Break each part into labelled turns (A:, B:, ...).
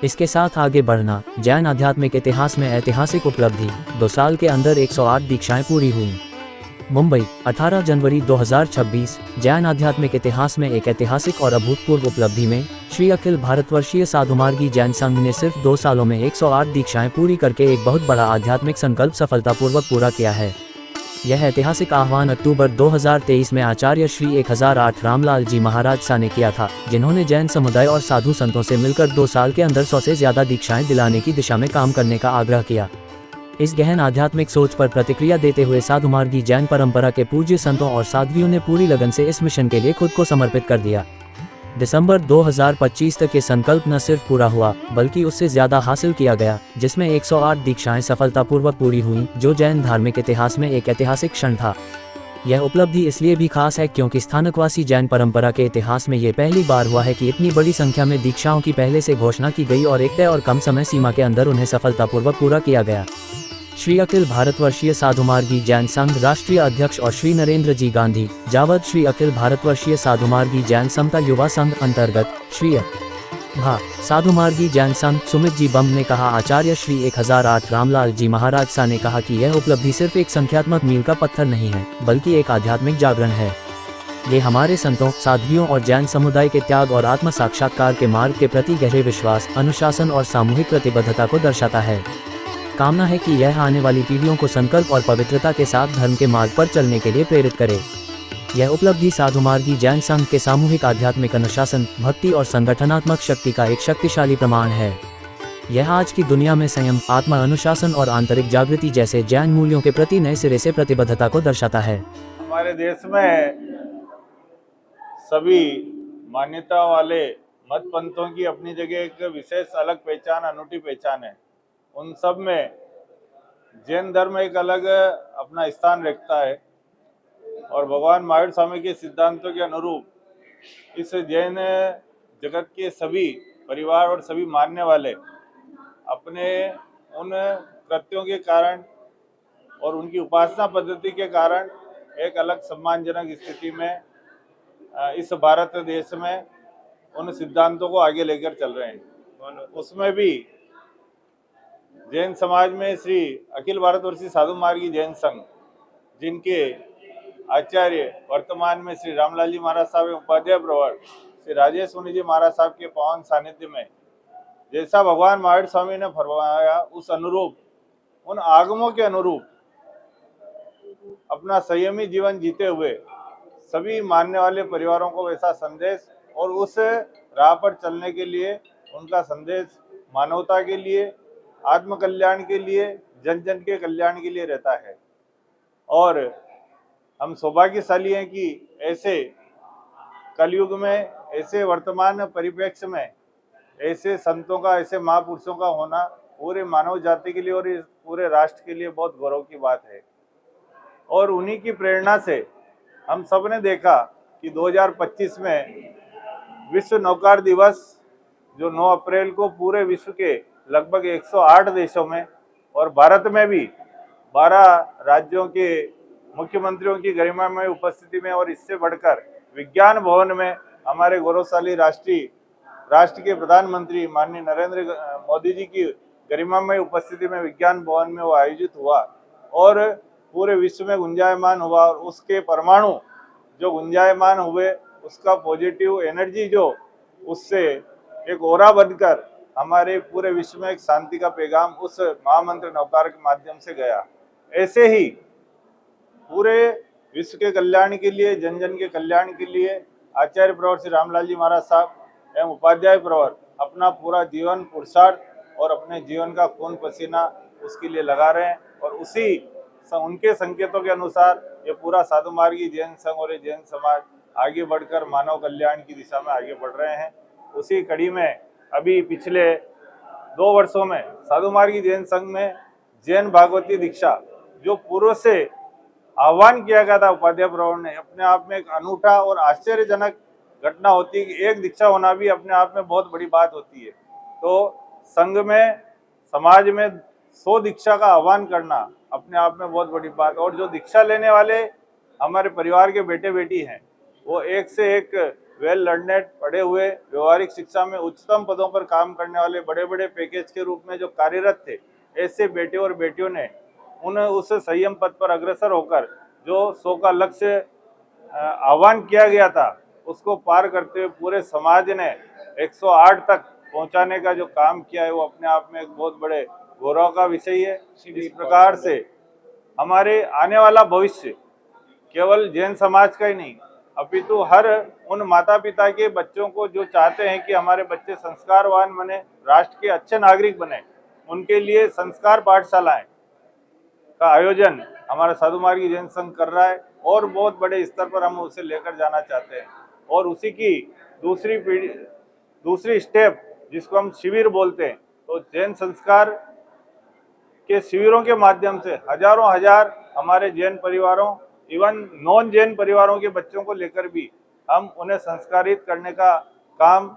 A: इसके साथ आगे बढ़ना। जैन आध्यात्मिक इतिहास में ऐतिहासिक उपलब्धि। 2 साल के अंदर 108 दीक्षाएं पूरी हुई। मुंबई, 18 जनवरी 2026। जैन आध्यात्मिक इतिहास में एक ऐतिहासिक और अभूतपूर्व उपलब्धि में श्री अखिल भारतवर्षीय साधुमार्गी जैन संघ ने सिर्फ 2 सालों में 108 दीक्षाएं पूरी करके एक बहुत बड़ा आध्यात्मिक संकल्प सफलतापूर्वक पूरा किया है। यह ऐतिहासिक आह्वान अक्टूबर 2023 में आचार्य श्री 1008 रामलाल जी महाराज सा ने किया था, जिन्होंने जैन समुदाय और साधु संतों से मिलकर 2 साल के अंदर 100 से ज्यादा दीक्षाएं दिलाने की दिशा में काम करने का आग्रह किया। इस गहन आध्यात्मिक सोच पर प्रतिक्रिया देते हुए साधुमार्गी जैन परंपरा के पूज्य संतों और साध्वियों ने पूरी लगन से इस मिशन के लिए खुद को समर्पित कर दिया। दिसंबर 2025 तक ये संकल्प न सिर्फ पूरा हुआ बल्कि उससे ज्यादा हासिल किया गया, जिसमें 108 दीक्षाएं सफलतापूर्वक पूरी हुई, जो जैन धार्मिक इतिहास में एक ऐतिहासिक क्षण था। यह उपलब्धि इसलिए भी खास है क्योंकि स्थानकवासी जैन परंपरा के इतिहास में ये पहली बार हुआ है कि इतनी बड़ी संख्या में दीक्षाओं की पहले से घोषणा की गई और एक तय और कम समय सीमा के अंदर उन्हें सफलतापूर्वक पूरा किया गया। श्री अखिल भारतवर्षीय साधुमार्गी जैन संघ राष्ट्रीय अध्यक्ष और श्री नरेंद्र जी गांधी जावद श्री अखिल भारतवर्षीय साधुमार्गी जैन समता युवा संघ अंतर्गत श्री साधुमार्गी जैन संघ सुमित जी बम ने कहा। आचार्य श्री 1008 रामलाल जी महाराज सा ने कहा कि यह उपलब्धि सिर्फ एक संख्यात्मक मील का पत्थर नहीं है बल्कि एक आध्यात्मिक जागरण है। ये हमारे संतों, साध्वियों और जैन समुदाय के त्याग और आत्म साक्षात्कार के मार्ग के प्रति गहरे विश्वास, अनुशासन और सामूहिक प्रतिबद्धता को दर्शाता है। कामना है कि यह आने वाली पीढ़ियों को संकल्प और पवित्रता के साथ धर्म के मार्ग पर चलने के लिए प्रेरित करे। यह उपलब्धि साधुमार्गी जैन संघ के सामूहिक आध्यात्मिक अनुशासन, भक्ति और संगठनात्मक शक्ति का एक शक्तिशाली प्रमाण है। यह आज की दुनिया में संयम, आत्मा अनुशासन और आंतरिक जागृति जैसे जैन मूल्यों के प्रति नए सिरे से प्रतिबद्धता को दर्शाता है।
B: हमारे देश में सभी मान्यता वाले मत पंथों की अपनी जगह एक विशेष अलग पहचान, अनूठी पहचान है। उन सब में जैन धर्म एक अलग अपना स्थान रखता है और भगवान महावीर स्वामी के सिद्धांतों के अनुरूप इस जैन जगत के सभी परिवार और सभी मानने वाले अपने उन कृत्यों के कारण और उनकी उपासना पद्धति के कारण एक अलग सम्मानजनक स्थिति में इस भारत देश में उन सिद्धांतों को आगे लेकर चल रहे हैं। उसमें भी जैन समाज में श्री अखिल भारतवर्षीय साधुमार्गी जैन संघ, जिनके आचार्य वर्तमान में श्री रामलाल जी महाराज साहब उपाध्याय प्रवर श्री राजेश मुनि जी महाराज साहब के पावन सानिध्य में जैसा भगवान महावीर स्वामी ने फरमाया उस अनुरूप, उन आगमों के अनुरूप अपना संयमी जीवन जीते हुए सभी मानने वाले परिवारों को वैसा संदेश और उस राह पर चलने के लिए उनका संदेश मानवता के लिए, आत्म कल्याण के लिए, जन जन के कल्याण के लिए रहता है। और हम सौभाग्यशाली हैं कि ऐसे कलयुग में, ऐसे वर्तमान परिप्रेक्ष्य में ऐसे संतों का, ऐसे महापुरुषों का होना पूरे मानव जाति के लिए और इस पूरे राष्ट्र के लिए बहुत गौरव की बात है। और उन्हीं की प्रेरणा से हम सब ने देखा कि 2025 में विश्व नौकार दिवस, जो 9 अप्रैल को पूरे विश्व के लगभग 108 देशों में और भारत में भी 12 राज्यों के मुख्यमंत्रियों की गरिमामय उपस्थिति में और इससे बढ़कर विज्ञान भवन में हमारे गौरवशाली राष्ट्र के प्रधानमंत्री माननीय नरेंद्र मोदी जी की गरिमामय उपस्थिति में विज्ञान भवन में वो आयोजित हुआ और पूरे विश्व में गुंजायमान हुआ। और उसके परमाणु जो गुंजायमान हुए, उसका पॉजिटिव एनर्जी जो उससे एक ओरा बनकर हमारे पूरे विश्व में एक शांति का पैगाम उस महामंत्र नौकार के माध्यम से गया। ऐसे ही पूरे विश्व के कल्याण के लिए, जन जन के कल्याण के लिए आचार्य प्रवर श्री रामलाल जी महाराज साहब एवं उपाध्याय प्रवर अपना पूरा जीवन पुरुषार्थ और अपने जीवन का खून पसीना उसके लिए लगा रहे हैं। और उनके संकेतों के अनुसार ये पूरा साधुमार्गी जैन संघ और जैन समाज आगे बढ़कर मानव कल्याण की दिशा में आगे बढ़ रहे हैं। उसी कड़ी में अभी पिछले 2 वर्षों में साधुमार्गी जैन संघ में जैन भागवती दीक्षा, जो पूर्व से आह्वान किया गया था उपाध्याय प्रवर ने, अपने आप में एक अनूठा और आश्चर्यजनक घटना होती है कि एक दीक्षा होना भी अपने आप में बहुत बड़ी बात होती है। तो संघ में, समाज में 100 दीक्षा का आह्वान करना अपने आप में बहुत बड़ी बात। और जो दीक्षा लेने वाले हमारे परिवार के बेटे बेटी हैं, वो एक से एक वेल लर्नेड, पढ़े हुए, व्यवहारिक शिक्षा में उच्चतम पदों पर काम करने वाले, बड़े बड़े पैकेज के रूप में जो कार्यरत थे, ऐसे बेटे और बेटियों ने उस संयम पद पर अग्रसर होकर जो 100 का लक्ष्य आह्वान किया गया था, उसको पार करते हुए पूरे समाज ने 108 तक पहुंचाने का जो काम किया है, वो अपने आप में एक बहुत बड़े गौरव का विषय है। इस प्रकार से हमारे आने वाला भविष्य केवल जैन समाज का ही नहीं, अपितु हर उन माता पिता के बच्चों को जो चाहते हैं कि हमारे बच्चे संस्कारवान बने, राष्ट्र के अच्छे नागरिक बने, उनके लिए संस्कार पाठशालाएं का आयोजन हमारा साधु मार्गी जैन संघ कर रहा है और बहुत बड़े स्तर पर हम उसे लेकर जाना चाहते हैं। और उसी की दूसरी स्टेप जिसको हम शिविर बोलते हैं, तो जैन संस्कार के शिविरों के माध्यम से हजारों हजार हमारे जैन परिवारों, इवन नॉन जैन परिवारों के बच्चों को लेकर भी हम उन्हें संस्कारित करने का काम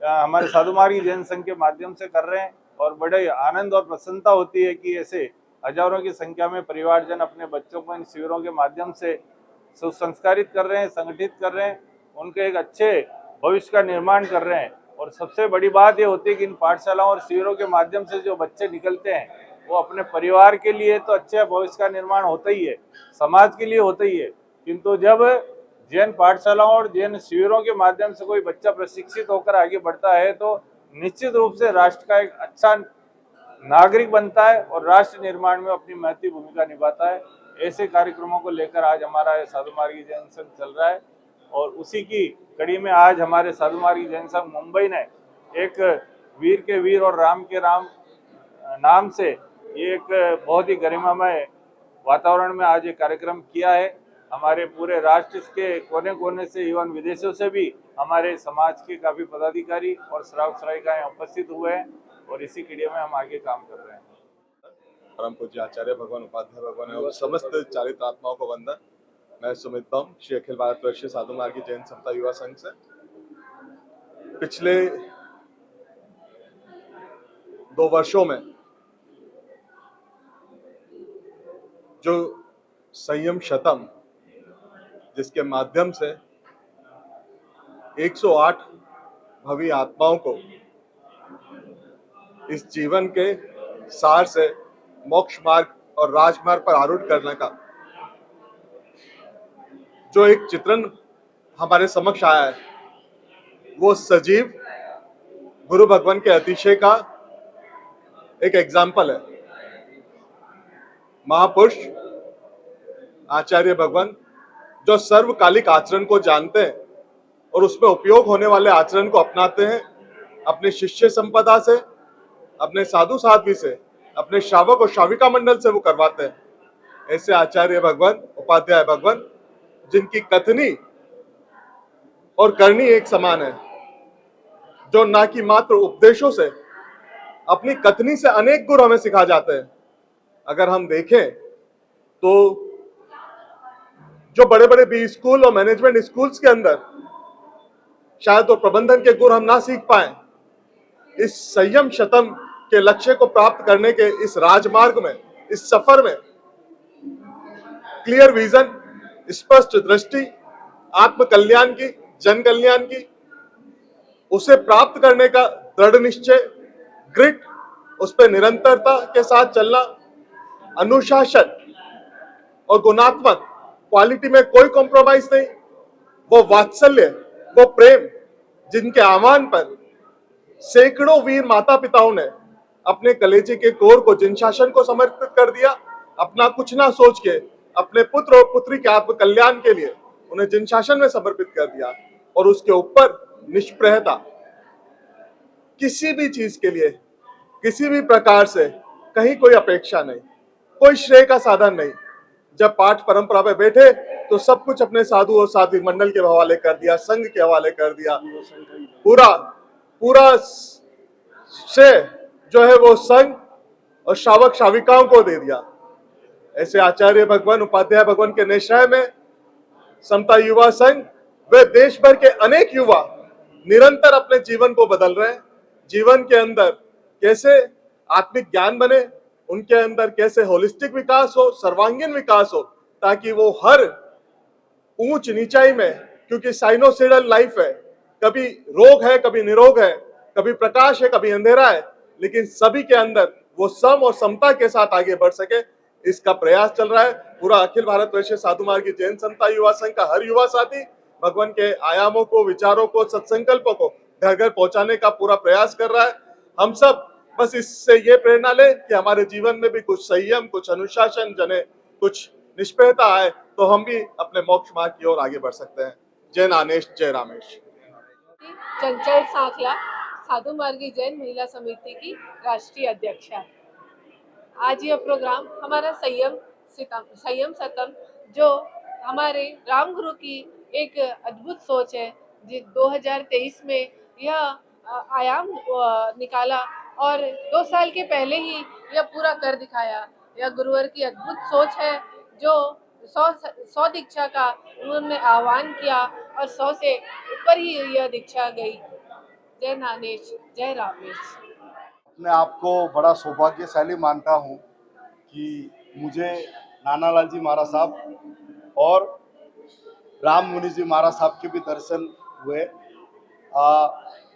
B: हमारे साधु मार्गी जैन संघ के माध्यम से कर रहे हैं। और बड़े आनंद और प्रसन्नता होती है कि ऐसे हजारों की संख्या में परिवारजन अपने बच्चों को इन शिविरों के माध्यम से संस्कारित कर रहे हैं, संगठित कर रहे हैं, उनके एक अच्छे भविष्य का निर्माण कर रहे हैं। और सबसे बड़ी बात ये होती है कि इन पाठशालाओं और शिविरों के माध्यम से जो बच्चे निकलते हैं, वो अपने परिवार के लिए तो अच्छे भविष्य का निर्माण होता ही है, समाज के लिए होता ही है, किंतु जब जैन पाठशालाओं और जैन शिविरों के माध्यम से कोई बच्चा प्रशिक्षित होकर आगे बढ़ता है, तो निश्चित रूप से राष्ट्र का एक अच्छा नागरिक बनता है और राष्ट्र निर्माण में अपनी महत्वपूर्ण भूमिका निभाता है। ऐसे कार्यक्रमों को लेकर आज हमारा साधु मार्गी जैन संघ चल रहा है और उसी की कड़ी में आज हमारे साधु मार्गी जैन संघ मुंबई ने एक वीर के वीर और राम के राम नाम से ये एक बहुत ही गरिमामय वातावरण में आज ये कार्यक्रम किया है। हमारे पूरे राष्ट्र के कोने कोने से, एवं विदेशों से भी हमारे समाज के काफी पदाधिकारी और श्रावक श्राविकाएं उपस्थित हुए हैं और इसी कड़ी में हम आगे काम कर रहे हैं।
C: परम पूज्य आचार्य भगवान उपाध्याय भगवान और समस्त चारित्र आत्माओं को वंदन। मैं सुमित बम, श्री अखिल भारतवर्षीय साधु मार्गी जैन समता युवा संघ से। पिछले 2 वर्षों में जो संयम शतम, जिसके माध्यम से 108 भवी आत्माओं को इस जीवन के सार से मोक्ष मार्ग और राजमार्ग पर आरूढ़ करने का जो एक चित्रण हमारे समक्ष आया है, वो सजीव गुरु भगवान के अतिशय का एक एग्जाम्पल है। महापुरुष आचार्य भगवान जो सर्वकालिक आचरण को जानते हैं और उसमें उपयोग होने वाले आचरण को अपनाते हैं, अपने शिष्य संपदा से, अपने साधु साध्वी से, अपने श्रावक और श्राविका मंडल से वो करवाते हैं। ऐसे आचार्य भगवान, उपाध्याय भगवान, जिनकी कथनी और करनी एक समान है, जो ना कि मात्र उपदेशों से, अपनी कथनी से अनेक गुण हमें सिखा जाते हैं। अगर हम देखें तो जो बड़े बड़े बी स्कूल और मैनेजमेंट स्कूल्स के अंदर शायद तो प्रबंधन के गुण हम ना सीख पाए, इस संयम शतम के लक्ष्य को प्राप्त करने के इस राजमार्ग में, इस सफर में क्लियर विजन, स्पष्ट दृष्टि, आत्म कल्याण की, जन कल्याण की, उसे प्राप्त करने का दृढ़ निश्चय, ग्रिट, उस पर निरंतरता के साथ चलना, अनुशासन और गुणात्मक क्वालिटी में कोई कॉम्प्रोमाइज नहीं, वो वात्सल्य, वो प्रेम जिनके आह्वान पर सैकड़ों वीर माता पिताओं ने अपने कलेजे के कोर को जिन शासन को समर्पित कर दिया, अपना कुछ ना सोच के अपने पुत्र और पुत्री के आत्म कल्याण के लिए उन्हें जिन शासन में समर्पित कर दिया, और उसके ऊपर निष्प्रहता, किसी भी चीज के लिए किसी भी प्रकार से कहीं कोई अपेक्षा नहीं, कोई श्रेय का साधन नहीं। जब पाठ परंपरा पे बैठे तो सब कुछ अपने साधु और साध्वी मंडल के हवाले कर दिया, संघ के हवाले कर दिया, पूरा से जो है वो संघ और श्रावक श्राविकाओं को दे दिया। ऐसे आचार्य भगवान, उपाध्याय भगवान के निश्चय में समता युवा संघ वे देश भर के अनेक युवा निरंतर अपने जीवन को बदल रहे हैं। जीवन के अंदर कैसे आत्मिक ज्ञान बने, उनके अंदर कैसे होलिस्टिक विकास हो, सर्वांगीण विकास हो, ताकि वो हर ऊंच नीचाई में क्योंकि साइनोसोइडल लाइफ है, कभी रोग है, कभी निरोग है, कभी प्रकाश है, कभी अंधेरा है, लेकिन सभी के अंदर वो सम और समता के साथ आगे बढ़ सके, इसका प्रयास चल रहा है। पूरा अखिल भारत वैश्य साधु मार्गी जैन संता युवा संघ का हर युवा साथी भगवान के आयामों को, विचारों को, सत्संकल्पों को घर घर पहुंचाने का पूरा प्रयास कर रहा है। हम सब बस इससे ये प्रेरणा ले कि हमारे जीवन में भी कुछ संयम, कुछ अनुशासन जने, कुछ निष्पक्षता आए तो हम भी अपने मोक्ष मार्ग की ओर आगे बढ़ सकते हैं। जय नानेश, जय रामेश।
D: चंचल सांखला साधु मार्गी जैन महिला समिति की राष्ट्रीय अध्यक्ष है। आज यह प्रोग्राम हमारा संयम सतम जो हमारे राम गुरु की एक अद्भुत सोच है, 2023 में यह आयाम निकाला और 2 साल के पहले ही यह पूरा कर दिखाया। यह गुरुवर की अद्भुत सोच है जो 100 दीक्षा का उन्होंने आह्वान किया और 100 से ऊपर ही यह दीक्षा गई। जय नानेश, जय रामेश।
E: अपने आप को बड़ा सौभाग्यशाली मानता हूँ कि मुझे नानालाल जी महाराज साहब और राम मुनि जी महाराज साहब के भी दर्शन हुए।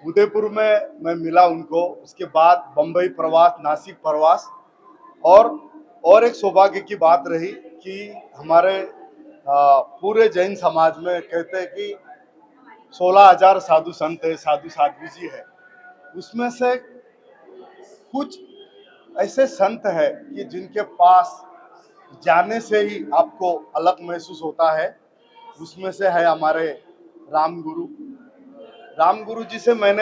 E: उदयपुर में मैं मिला उनको, उसके बाद बम्बई प्रवास, नासिक प्रवास, और एक सौभाग्य की बात रही कि हमारे पूरे जैन समाज में कहते हैं कि 16,000 साधु संत है, साधु साध्वी जी है। उसमें से कुछ ऐसे संत है कि जिनके पास जाने से ही आपको अलग महसूस होता है। उसमें से है हमारे राम गुरु जी से मैं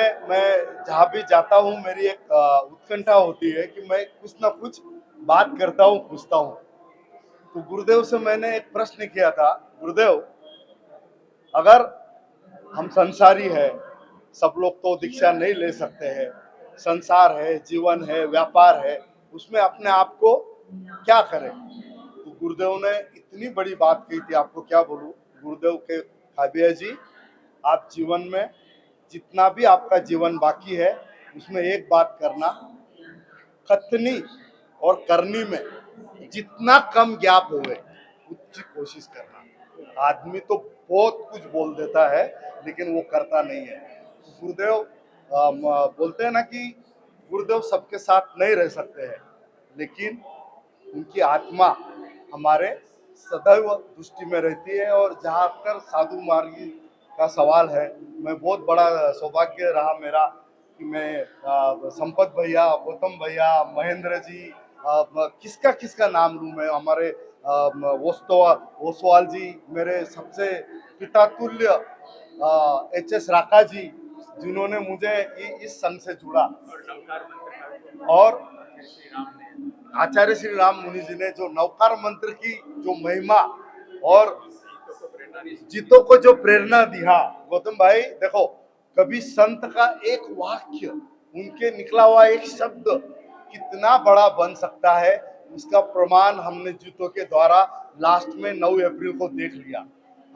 E: जहाँ भी जाता हूँ मेरी एक उत्कंठा होती है कि मैं कुछ ना कुछ बात करता हूँ, पूछता हूँ। तो गुरुदेव से मैंने एक प्रश्न किया था, गुरुदेव अगर हम संसारी है, सब लोग तो दीक्षा नहीं ले सकते हैं, संसार है, जीवन है, व्यापार है, उसमें अपने आप को क्या करें? तो गुरुदेव ने इतनी बड़ी बात कही थी, आपको क्या बोलूं। गुरुदेव के खाबिया जी, आप जीवन में जितना भी आपका जीवन बाकी है उसमें एक बात करना, कथनी और करनी में जितना कम गैप होवे उतनी कोशिश करना। आदमी तो बहुत कुछ बोल देता है लेकिन वो करता नहीं है। गुरुदेव बोलते हैं ना कि गुरुदेव सबके साथ नहीं रह सकते हैं, लेकिन उनकी आत्मा हमारे सदैव दृष्टि में रहती है। और जहाँ तक साधु मार्गी का सवाल है, मैं बहुत बड़ा सौभाग्य रहा मेरा कि मैं संपत भैया, गौतम भैया, महेंद्र जी, किसका नाम लूँ मैं, हमारे ओसवाल जी, मेरे सबसे पितातुल्य HS राका जी, जिन्होंने मुझे इस संघ से जुड़ा, और आचार्य श्री राम मुनि जी ने जो नवकार मंत्र की जो महिमा और जीतों को जो प्रेरणा दिया। गौतम भाई देखो, कभी संत का एक वाक्य, उनके निकला हुआ एक शब्द कितना बड़ा बन सकता है, इसका प्रमाण हमने जीतों के द्वारा लास्ट में 9 अप्रैल को देख लिया।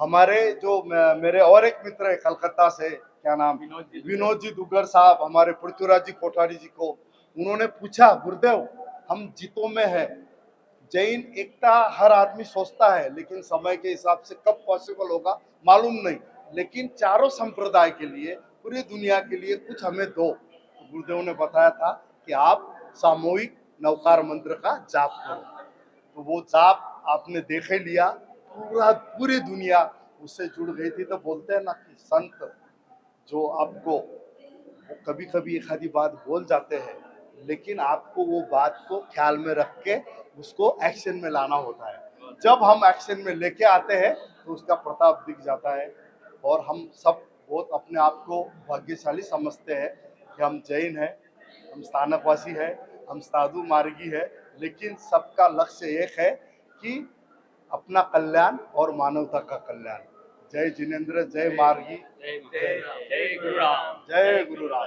E: हमारे जो मेरे और एक मित्र है कलकत्ता से, क्या नाम, विनोद जी दुग्गर साहब, हमारे पृथ्वीराज जी कोठारी जी को, उन्होंने पूछा, गुरुदेव हम जीतों में है, जैन एकता हर आदमी सोचता है लेकिन समय के हिसाब से कब पॉसिबल होगा मालूम नहीं, लेकिन चारों संप्रदाय के लिए, पूरी दुनिया के लिए कुछ हमें दो। तो गुरुदेव ने बताया था कि आप सामूहिक नवकार मंत्र का जाप करो। तो वो जाप आपने देखे लिया, पूरी दुनिया उससे जुड़ गई थी। तो बोलते हैं ना कि संत जो आपको कभी कभी एक आधी बात बोल जाते हैं, लेकिन आपको वो बात को ख्याल में रख के उसको एक्शन में लाना होता है। जब हम एक्शन में लेके आते हैं तो उसका प्रताप दिख जाता है। और हम सब बहुत अपने आप को भाग्यशाली समझते हैं कि हम जैन हैं, हम स्थानकवासी हैं, हम साधु मार्गी है, लेकिन सबका लक्ष्य एक है कि अपना कल्याण और मानवता का कल्याण। जय जिनेंद्र, जय मार्गी, जय गुरु राम।